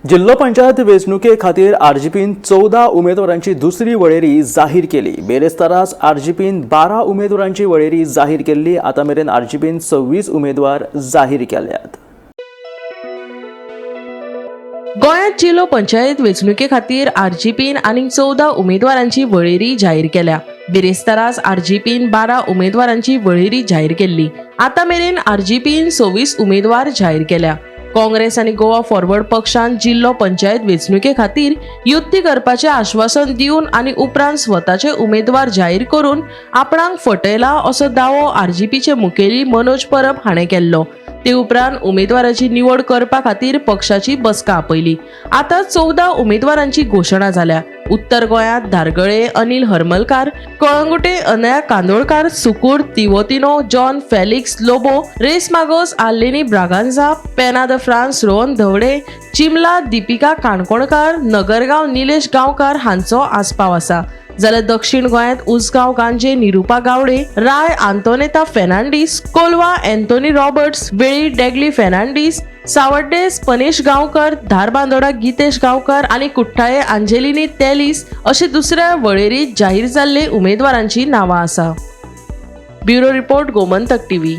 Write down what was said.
जिल्हा पंचायत वेंचणुके खातीर आरजीपीन 14 उमेदवारांची दुसरी वळेरी जाहीर केली। बेरेस्तारास आरजीपीन 12 उमेदवारांची वळेरी जाहीर केल्ली। आता मेरेन आरजीपीन 26 उमेदवार जाहीर केल्यात। गोंयांत जिल्लो पंचायत वेंचणुके खातीर आरजीपीन आनीक 14 उमेदवारांची वळेरी जाहीर केल्या। बेरेस्तारास आरजीपीन 12 उमेदवारांची वळेरी जाहीर केल्ली। आता मेरेन आरजीपीन 26 उमेदवार जाहीर केल्या। काँग्रेस आनी गोवा फॉरवर्ड पक्षान जिल्लो पंचायत वेंचणुके खातीर युती करपाचें आश्वासन दिवन आनी उपरांत स्वताचे उमेदवार जाहीर करून आपणाक फटयला असो दावो आरजीपीचे मुखेली मनोज परब हाणें केल्लो। ते उपरांत उमेदवाराची निवड करपा खातीर पक्षाची बसका आपयली। आता 14 उमेदवारांची घोशणा जाल्या। उत्तर गोंयांत धारगळे अनिल हरमलकार, कळंगुटे अनया कांदोळकार, सुकूर तिवोतिनो, जॉन फेलिक्स लोबो, रेस मागोस आल्लेनी ब्रागांझा, पेना द फ्रांस रोहन धवडे, चिमला दीपिका काणकोणकार, नगरगांव निलेश गांवकार हांचो आस्पाव आसा। जाल्यार दक्षिण गोंयांत उसगांव गांजे निरुपा गावडे, राय आंतोनेता फेर्नांडीस, कोलवा एंथोनी रॉबर्ट्स, वेळी डेगली फेर्नांडीस, सावड्डे स्पनेश गांवकर, धारबांदोडा गितेश गांवकर आनी कुठ्ठाळे आंजेलिनी तेलीस अशी दुसऱ्या वळेरीत जाहीर जाल्ले उमेदवारांची नांवां आसा। Bureau report Gomantak TV.